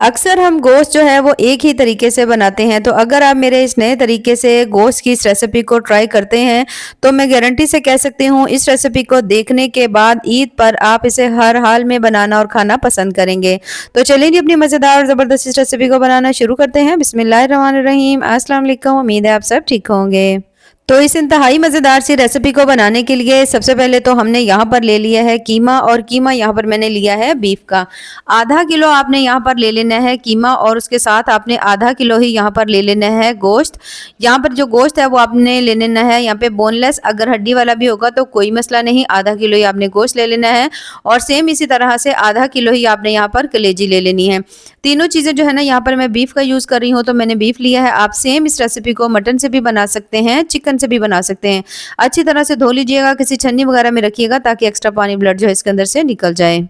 अक्सर हम गोश्त जो है वो एक ही तरीके से बनाते हैं, तो अगर आप मेरे इस नए तरीके से गोश्त की इस रेसिपी को ट्राई करते हैं तो मैं गारंटी से कह सकती हूँ इस रेसिपी को देखने के बाद ईद पर आप इसे हर हाल में बनाना और खाना पसंद करेंगे। तो चलिए जी अपनी मज़ेदार और ज़बरदस्त इस रेसिपी को बनाना शुरू करते हैं। बिस्मिल्लाहिर्रहमानिर्रहीम। अस्सलाम वालेकुम। उम्मीद है आप सब ठीक होंगे। तो इस इंतहाई मज़ेदार सी रेसिपी को बनाने के लिए सबसे पहले तो हमने यहाँ पर ले लिया है कीमा, और कीमा यहाँ पर मैंने लिया है बीफ का। आधा किलो आपने यहाँ पर ले लेना है कीमा, और उसके साथ आपने आधा किलो ही यहाँ पर ले लेना है गोश्त। यहाँ पर जो गोश्त है वो आपने ले लेना है यहाँ पे बोनलेस, अगर हड्डी वाला भी होगा तो कोई मसला नहीं, आधा किलो ही आपने गोश्त ले लेना है। और सेम इसी तरह से आधा किलो ही आपने यहाँ पर कलेजी ले लेनी है। तीनों चीज़ें जो है ना, यहाँ पर मैं बीफ का यूज़ कर रही हूँ तो मैंने बीफ लिया है। आप सेम इस रेसिपी को मटन से भी बना सकते हैं, चिकन से भी बना सकते हैं। अच्छी तरह से धो लीजिएगा, किसी छन्नी वगैरह में रखिएगा ताकि एक्स्ट्रा पानी ब्लड जो है इसके अंदर से निकल जाए।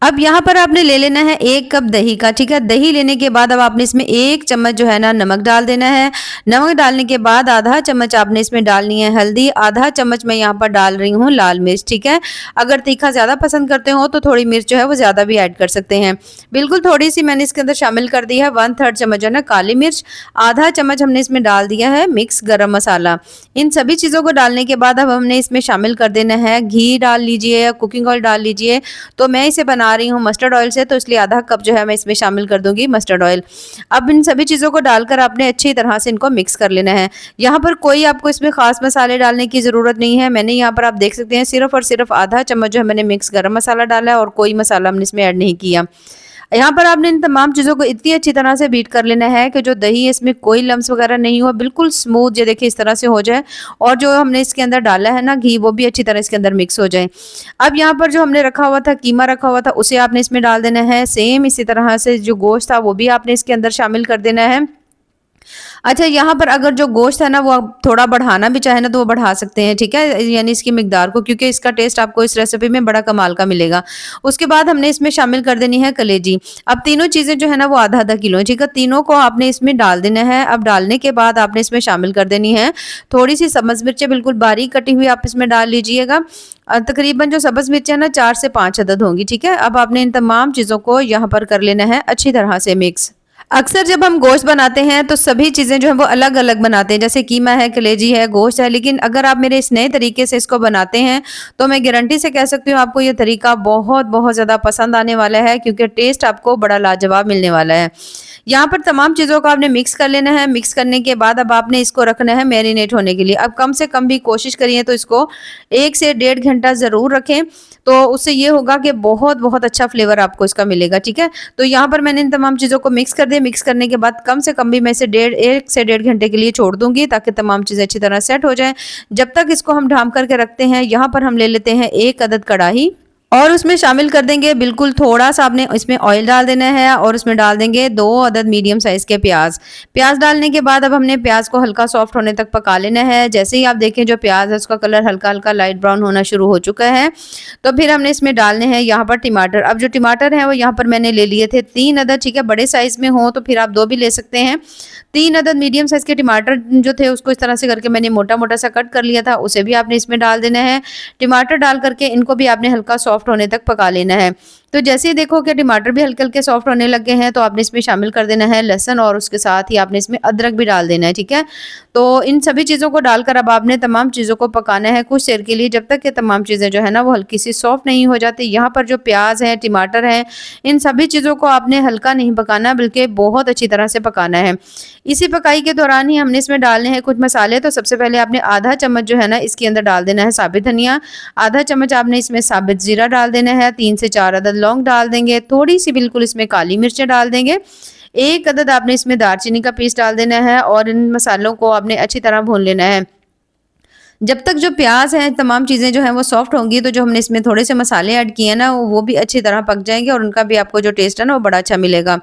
अब यहाँ पर आपने ले लेना है 1 कप दही का, ठीक है। दही लेने के बाद अब आपने इसमें 1 चम्मच जो है ना नमक डाल देना है। नमक डालने के बाद आधा चम्मच आपने इसमें डालनी है हल्दी, आधा चम्मच मैं यहाँ पर डाल रही हूँ लाल मिर्च, ठीक है। अगर तीखा ज़्यादा पसंद करते हो तो थोड़ी मिर्च जो है वो ज़्यादा भी ऐड कर सकते हैं। बिल्कुल थोड़ी सी मैंने इसके अंदर शामिल कर दी है 1/3 चम्मच जो है ना काली मिर्च। आधा चम्मच हमने इसमें डाल दिया है मिक्स गरम मसाला। इन सभी चीज़ों को डालने के बाद अब हमने इसमें शामिल कर देना है घी डाल लीजिए या कुकिंग ऑयल डाल लीजिए। तो मैं इसे बना रही हूँ मस्टर्ड ऑयल से, तो इसलिए आधा कप जो है मैं इसमें शामिल कर दूंगी मस्टर्ड ऑयल। अब इन सभी चीज़ों को डालकर आपने अच्छी तरह से इनको मिक्स कर लेना है। यहाँ पर कोई आपको इसमें खास मसाले डालने की ज़रूरत नहीं है। मैंने यहाँ पर आप देख सकते हैं सिर्फ और सिर्फ आधा चम्मच जो है मैंने मिक्स गरम मसाला डाला है, और कोई मसाला हमने इसमें ऐड नहीं किया। यहाँ पर आपने इन तमाम चीज़ों को इतनी अच्छी तरह से बीट कर लेना है कि जो दही है इसमें कोई लम्स वगैरह नहीं हो, बिल्कुल स्मूथ ये देखिए इस तरह से हो जाए। और जो हमने इसके अंदर डाला है ना घी, वो भी अच्छी तरह इसके अंदर मिक्स हो जाए। अब यहाँ पर जो हमने रखा हुआ था कीमा रखा हुआ था उसे आपने इसमें डाल देना है। सेम इसी तरह से जो गोश्त था वो भी आपने इसके अंदर शामिल कर देना है। अच्छा, यहाँ पर अगर जो गोश्त है ना वो आप थोड़ा बढ़ाना भी चाहे ना तो वो बढ़ा सकते हैं, ठीक है, यानी इसकी मिकदार को, क्योंकि इसका टेस्ट आपको इस रेसिपी में बड़ा कमाल का मिलेगा। उसके बाद हमने इसमें शामिल कर देनी है कलेजी। अब तीनों चीज़ें जो है ना वो आधा आधा किलो है, ठीक है। तीनों को आपने इसमें डाल देना है। अब डालने के बाद आपने इसमें शामिल कर देनी है थोड़ी सी सब्ज़ मिर्चें बिल्कुल बारीक कटी हुई आप इसमें डाल लीजिएगा। तकरीबन जो सब्ज़ मिर्चें ना 4 से 5 अदद होंगी, ठीक है। अब आपने इन तमाम चीज़ों को यहाँ पर कर लेना है अच्छी तरह से मिक्स। अक्सर जब हम गोश्त बनाते हैं तो सभी चीज़ें जो है वो अलग अलग बनाते हैं, जैसे कीमा है, कलेजी है, गोश्त है। लेकिन अगर आप मेरे इस नए तरीके से इसको बनाते हैं तो मैं गारंटी से कह सकती हूँ आपको ये तरीका बहुत बहुत ज़्यादा पसंद आने वाला है, क्योंकि टेस्ट आपको बड़ा लाजवाब मिलने वाला है। यहाँ पर तमाम चीज़ों को आपने मिक्स कर लेना है। मिक्स करने के बाद अब आपने इसको रखना है मैरिनेट होने के लिए। अब कम से कम भी कोशिश करिए तो इसको 1 से 1.5 घंटा ज़रूर रखें, तो उससे ये होगा कि बहुत बहुत अच्छा फ्लेवर आपको इसका मिलेगा, ठीक है। तो यहाँ पर मैंने इन तमाम चीज़ों को मिक्स कर दिया। मिक्स करने के बाद कम से कम भी मैं इसे 1 से 1.5 घंटे के लिए छोड़ दूंगी ताकि तमाम चीज़ें अच्छी तरह सेट हो जाएं। जब तक इसको हम ढाँप करके रखते हैं, यहाँ पर हम ले लेते हैं 1 अदद कढ़ाई, और उसमें शामिल कर देंगे बिल्कुल थोड़ा सा आपने इसमें ऑयल डाल देना है, और उसमें डाल देंगे 2 अदद मीडियम साइज़ के प्याज। प्याज डालने के बाद अब हमने प्याज को हल्का सॉफ्ट होने तक पका लेना है। जैसे ही आप देखें जो प्याज है उसका कलर हल्का हल्का लाइट ब्राउन होना शुरू हो चुका है, तो फिर हमने इसमें डालने हैं यहाँ पर टमाटर। अब जो टमाटर है वो यहाँ पर मैंने ले लिए थे 3 अदद, ठीक है। बड़े साइज़ में हो तो फिर आप 2 भी ले सकते हैं। 3 अदद मीडियम साइज़ के टमाटर जो थे उसको इस तरह से करके मैंने मोटा मोटा सा कट कर लिया था, उसे भी आपने इसमें डाल देना है। टमाटर डाल करके इनको भी आपने हल्का सॉफ्ट होने तक पका लेना है। तो जैसे ही देखो कि टमाटर भी हल्के हल्के सॉफ्ट होने लग गए हैं, तो आपने इसमें शामिल कर देना है लहसुन, और उसके साथ ही आपने इसमें अदरक भी डाल देना है, ठीक है। तो इन सभी चीज़ों को डालकर अब आपने तमाम चीज़ों को पकाना है कुछ देर के लिए, जब तक कि तमाम चीज़ें जो है ना वो हल्की सी सॉफ्ट नहीं हो जाती। यहाँ पर जो प्याज है, टमाटर है, इन सभी चीज़ों को आपने हल्का नहीं पकाना बल्कि बहुत अच्छी तरह से पकाना है। इसी पकाई के दौरान ही हमने इसमें डालने हैं कुछ मसाले। तो सबसे पहले आपने आधा चम्मच जो है ना इसके अंदर डाल देना है साबित धनिया। आधा चम्मच आपने इसमें साबित जीरा डाल देना है। 3 से 4 अदद लौंग डाल देंगे। थोड़ी सी बिल्कुल इसमें काली मिर्चें डाल देंगे। 1 अदद आपने इसमें दालचीनी का पीस डाल देना है, और इन मसालों को आपने अच्छी तरह भून लेना है। जब तक जो प्याज है तमाम चीज़ें जो हैं वो सॉफ्ट होंगी, तो जो हमने इसमें थोड़े से मसाले ऐड किए हैं ना वो भी अच्छी तरह पक जाएंगे, और उनका भी आपको जो टेस्ट है ना वो बड़ा अच्छा मिलेगा।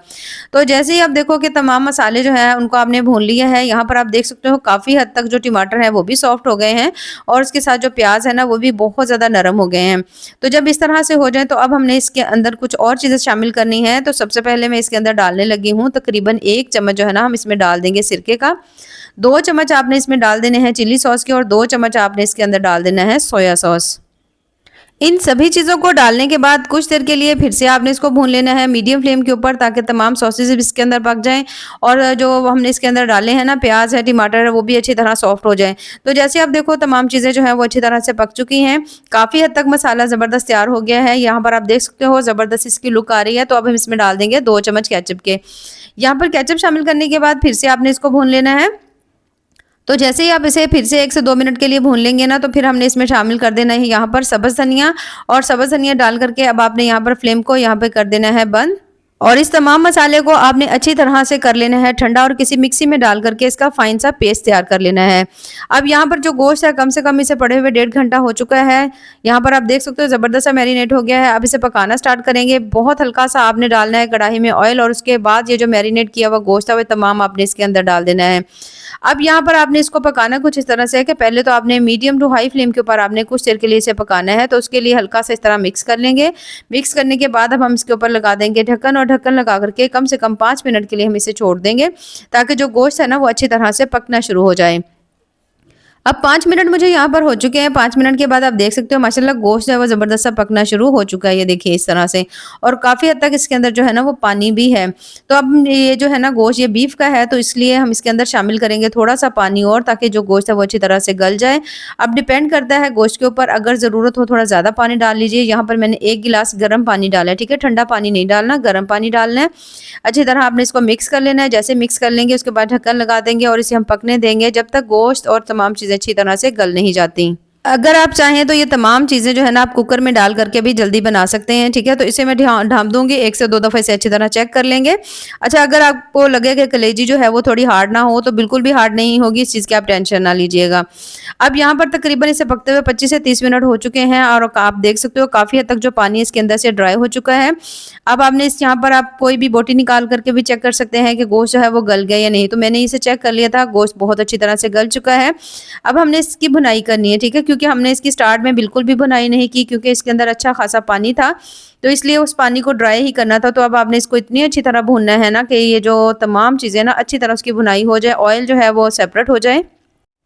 तो जैसे ही आप देखो कि तमाम मसाले जो हैं उनको आपने भून लिया है, यहाँ पर आप देख सकते हो काफ़ी हद तक जो टमाटर है वो भी सॉफ्ट हो गए हैं, और उसके साथ जो प्याज है ना वो भी बहुत ज़्यादा नरम हो गए हैं। तो जब इस तरह से हो जाए तो अब हमने इसके अंदर कुछ और चीज़ें शामिल करनी है। तो सबसे पहले मैं इसके अंदर डालने लगी हूँ तकरीबन 1 चम्मच जो है ना हम इसमें डाल देंगे सिरके का। 2 चम्मच आपने इसमें डाल देने हैं चिली सॉस के, और 2 चम्मच आपने इसके अंदर डाल देना है सोया सॉस। इन सभी चीज़ों को डालने के बाद कुछ देर के लिए फिर से आपने इसको भून लेना है मीडियम फ्लेम के ऊपर, ताकि तमाम सॉसेज इसके अंदर पक जाएँ और जो हमने इसके अंदर डाले हैं ना प्याज़ है, टमाटर है, वो भी अच्छी तरह सॉफ्ट हो जाएँ। तो जैसे आप देखो तमाम चीज़ें जो हैं वो अच्छी तरह से पक चुकी हैं। काफ़ी हद तक मसाला ज़बरदस्त तैयार हो गया है। यहाँ पर आप देख सकते हो ज़बरदस्त इसकी लुक आ रही है। तो अब हम इसमें डाल देंगे 2 चम्मच केचअप के। यहाँ पर केचअप शामिल करने के बाद फिर से आपने इसको भून लेना है। तो जैसे ही आप इसे फिर से 1 से 2 मिनट के लिए भून लेंगे ना, तो फिर हमने इसमें शामिल कर देना है यहाँ पर सब्ज़ धनिया, और सब्ज़ धनिया डाल करके अब आपने यहाँ पर फ्लेम को यहाँ पे कर देना है बंद। और इस तमाम मसाले को आपने अच्छी तरह से कर लेना है ठंडा, और किसी मिक्सी में डाल करके इसका फाइन सा पेस्ट तैयार कर लेना है। अब यहाँ पर जो गोश्त है कम से कम इसे पड़े हुए 1.5 घंटा हो चुका है। यहाँ पर आप देख सकते हो ज़बरदस्त सा मैरिनेट हो गया है। अब इसे पकाना स्टार्ट करेंगे। बहुत हल्का सा आपने डालना है कढ़ाई में ऑयल, और उसके बाद ये जो मैरिनेट किया हुआ गोश्त है वो तमाम आपने इसके अंदर डाल देना है। अब यहाँ पर आपने इसको पकाना कुछ इस तरह से है कि पहले तो आपने मीडियम टू हाई फ्लेम के ऊपर आपने कुछ देर के लिए इसे पकाना है। तो उसके लिए हल्का सा इस तरह मिक्स कर लेंगे। मिक्स करने के बाद अब हम इसके ऊपर लगा देंगे ढक्कन, और ढक्कन लगा करके कम से कम 5 मिनट के लिए हम इसे छोड़ देंगे, ताकि जो गोश्त है ना वो अच्छी तरह से पकना शुरू हो जाए। अब 5 मिनट मुझे यहाँ पर हो चुके हैं। 5 मिनट के बाद आप देख सकते हो माशाल्लाह गोश्त जो है वो ज़बरदस्त सा पकना शुरू हो चुका है, ये देखिए इस तरह से, और काफ़ी हद तक इसके अंदर जो है ना वो पानी भी है। तो अब ये जो है ना गोश्त ये बीफ का है, तो इसलिए हम इसके अंदर शामिल करेंगे थोड़ा-सा पानी और, ताकि जो गोश्त है वो अच्छी तरह से गल जाए। अब डिपेंड करता है गोश्त के ऊपर, अगर ज़रूरत हो थोड़ा ज़्यादा पानी डाल लीजिए। यहाँ पर मैंने 1 गिलास गर्म पानी डाला है, ठीक है? ठंडा पानी नहीं डालना, गर्म पानी डालना है। अच्छी तरह आपने इसको मिक्स कर लेना है। जैसे मिक्स कर लेंगे उसके बाद ढक्कन लगा देंगे, और इसे हम पकने देंगे जब तक गोश्त और तमाम चीज़ें अच्छी तरह से गल नहीं जाती। अगर आप चाहें तो ये तमाम चीज़ें जो है ना आप कुकर में डाल करके भी जल्दी बना सकते हैं, ठीक है? तो इसे मैं ढाँप दूँगी, 1 से 2 दफ़ा इसे अच्छी तरह चेक कर लेंगे। अच्छा, अगर आपको लगे कि कलेजी जो है वो थोड़ी हार्ड ना हो, तो बिल्कुल भी हार्ड नहीं होगी, इस चीज़ की आप टेंशन ना लीजिएगा। अब यहाँ पर तकरीबन इसे पकते हुए 25 से 30 मिनट हो चुके हैं, और आप देख सकते हो काफ़ी हद तक जो पानी इसके अंदर से ड्राई हो चुका है। अब आपने इस यहाँ पर आप कोई भी बोटी निकाल करके भी चेक कर सकते हैं कि गोश्त जो है वो गल गया या नहीं। तो मैंने इसे चेक कर लिया था, गोश्त बहुत अच्छी तरह से गल चुका है। अब हमने इसकी भुनाई करनी है, ठीक है? क्योंकि हमने इसकी स्टार्ट में बिल्कुल भी भुनाई नहीं की, क्योंकि इसके अंदर अच्छा खासा पानी था, तो इसलिए उस पानी को ड्राई ही करना था। तो अब आपने इसको इतनी अच्छी तरह भूनना है ना कि ये जो तमाम चीज़ें ना अच्छी तरह उसकी भुनाई हो जाए, ऑयल जो है वो सेपरेट हो जाए।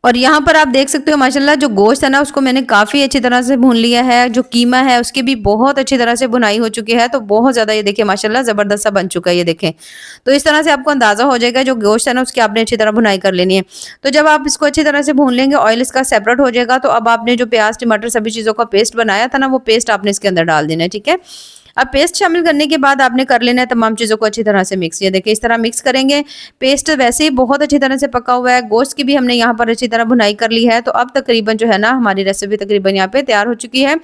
और यहाँ पर आप देख सकते हो माशाल्लाह जो गोश्त है ना उसको मैंने काफ़ी अच्छी तरह से भून लिया है। जो कीमा है उसकी भी बहुत अच्छी तरह से भुनाई हो चुकी है। तो बहुत ज़्यादा ये देखिए माशाल्लाह ज़बरदस्त सा बन चुका है, ये देखें। तो इस तरह से आपको अंदाज़ा हो जाएगा जो गोश्त है ना उसकी आपने अच्छी तरह भुनाई कर लेनी है। तो जब आप इसको अच्छी तरह से भून लेंगे, ऑयल इसका सेपरेट हो जाएगा, तो अब आपने जो प्याज़, टमाटर सभी चीज़ों का पेस्ट बनाया था ना, वो पेस्ट आपने इसके अंदर डाल देना है, ठीक है? अब पेस्ट शामिल करने के बाद आपने कर लेना है तमाम चीज़ों को अच्छी तरह से मिक्स। ये देखिए इस तरह मिक्स करेंगे। पेस्ट वैसे ही बहुत अच्छी तरह से पका हुआ है, गोश्त की भी हमने यहाँ पर अच्छी तरह भुनाई कर ली है। तो अब तकरीबन जो है ना हमारी रेसिपी तकरीबन यहाँ पे तैयार हो चुकी है।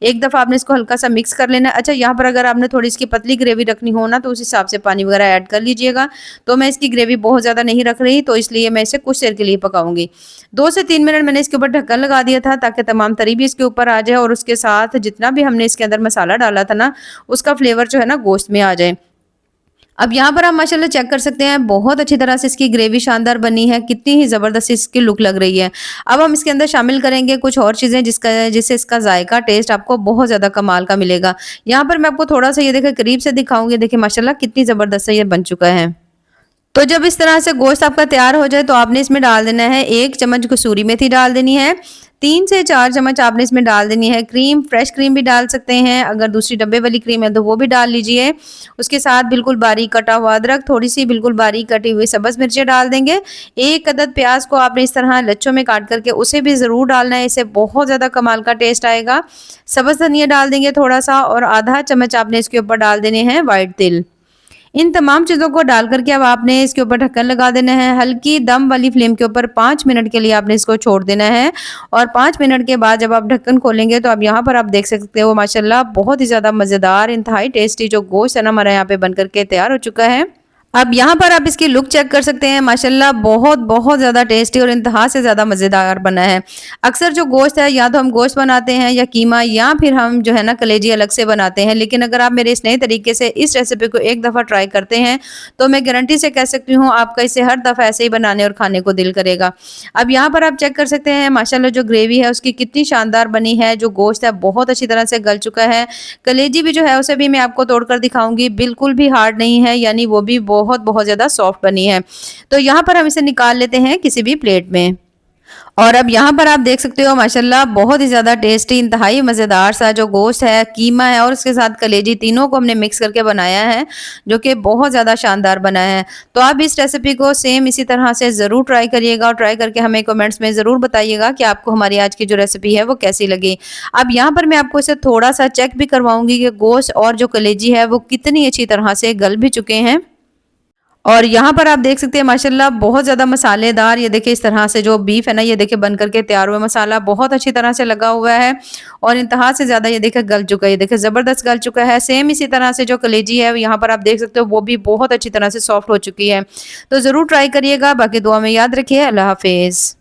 एक दफ़ा आपने इसको हल्का सा मिक्स कर लेना है। अच्छा, यहाँ पर अगर आपने थोड़ी इसकी पतली ग्रेवी रखनी हो ना, तो उस हिसाब से पानी वगैरह ऐड कर लीजिएगा। तो मैं इसकी ग्रेवी बहुत ज़्यादा नहीं रख रही, तो इसलिए मैं इसे कुछ देर के लिए पकाऊंगी। 2 से 3 मिनट मैंने इसके ऊपर ढक्कन लगा दिया था, ताकि तमाम तरी भी इसके ऊपर आ जाए, और उसके साथ जितना भी हमने इसके अंदर मसाला डाला था ना उसका फ्लेवर जो है ना गोश्त में आ जाए। अब यहाँ पर आप माशाल्लाह चेक कर सकते हैं, बहुत अच्छी तरह से इसकी ग्रेवी शानदार बनी है, कितनी ही ज़बरदस्त इसकी लुक लग रही है। अब हम इसके अंदर शामिल करेंगे कुछ और चीज़ें जिससे इसका जायका, टेस्ट आपको बहुत ज़्यादा कमाल का मिलेगा। यहाँ पर मैं आपको थोड़ा-सा ये देखिए करीब से दिखाऊँगी, देखिए माशाल्लाह कितनी ज़बरदस्त से ये बन चुका है। तो जब इस तरह से गोश्त आपका तैयार हो जाए, तो आपने इसमें डाल देना है 1 चम्मच कसूरी मेथी डाल देनी है। 3 से 4 चम्मच आपने इसमें डाल देनी है क्रीम, फ्रेश क्रीम भी डाल सकते हैं। अगर दूसरी डब्बे वाली क्रीम है तो वो भी डाल लीजिए। उसके साथ बिल्कुल बारीक कटा हुआ अदरक, थोड़ी-सी बिल्कुल बारीक कटी हुई सब्ज़ मिर्चें डाल देंगे। 1 अदद प्याज़ को आपने इस तरह लच्छों में काट करके उसे भी ज़रूर डालना है, इससे बहुत ज़्यादा कमाल का टेस्ट आएगा। सब्ज़ धनिया डाल देंगे थोड़ा-सा, और आधा चम्मच आपने इसके ऊपर डाल देने हैं व्हाइट तिल। इन तमाम चीज़ों को डाल करके अब आपने इसके ऊपर ढक्कन लगा देना है। हल्की दम वाली फ्लेम के ऊपर 5 मिनट के लिए आपने इसको छोड़ देना है, और 5 मिनट के बाद जब आप ढक्कन खोलेंगे, तो अब यहाँ पर आप देख सकते हो माशाल्लाह बहुत ही ज़्यादा मज़ेदार, इंतहाई टेस्टी जो गोश्त है ना हमारा यहाँ पे बन करके तैयार हो चुका है। अब यहाँ पर आप इसकी लुक चेक कर सकते हैं, माशाल्लाह बहुत ज़्यादा टेस्टी और इंतहा से ज़्यादा मज़ेदार बना है। अक्सर जो गोश्त है या तो हम गोश्त बनाते हैं या कीमा, या फिर हम जो है ना कलेजी अलग से बनाते हैं, लेकिन अगर आप मेरे इस नए तरीके से इस रेसिपी को एक दफ़ा ट्राई करते हैं, तो मैं गारंटी से कह सकती हूँ आपका इसे हर दफ़ा ऐसे ही बनाने और खाने को दिल करेगा। अब यहाँ पर आप चेक कर सकते हैं माशाल्लाह जो ग्रेवी है उसकी कितनी शानदार बनी है, जो गोश्त है बहुत अच्छी तरह से गल चुका है। कलेजी भी जो है उसे भी मैं आपको तोड़कर दिखाऊंगी, बिल्कुल भी हार्ड नहीं है, यानी वो भी बहुत ज़्यादा सॉफ्ट बनी है। तो यहाँ पर हम इसे निकाल लेते हैं किसी भी प्लेट में। और अब यहाँ पर आप देख सकते हो माशाल्लाह बहुत ही ज़्यादा टेस्टी इंतहाई मज़ेदार सा जो गोश्त है, कीमा है और उसके साथ कलेजी तीनों को हमने मिक्स करके बनाया है, जो कि बहुत ज़्यादा शानदार बना है। तो आप इस रेसिपी को सेम इसी तरह से ज़रूर ट्राई करिएगा और ट्राई करके हमें कमेंट्स में ज़रूर बताइएगा कि आपको हमारी आज की जो रेसिपी है वो कैसी लगी। अब यहाँ पर मैं आपको इसे थोड़ा-सा चेक भी करवाऊँगी कि गोश्त और जो कलेजी है वो कितनी अच्छी तरह से गल भी चुके हैं। और यहाँ पर आप देख सकते हैं माशाल्लाह बहुत ज़्यादा मसालेदार ये देखिए इस तरह से जो बीफ है ना ये देखिए बन करके तैयार हुआ मसाला बहुत अच्छी तरह से लगा हुआ है और इंतहा से ज़्यादा ये देखिए गल चुका है, ये देखिए ज़बरदस्त गल चुका है। सेम इसी तरह से जो कलेजी है यहाँ पर आप देख सकते हो वो भी बहुत अच्छी तरह से सॉफ्ट हो चुकी है। तो ज़रूर ट्राई करिएगा, बाकी दुआ में याद रखिए। अल्लाह हाफिज़।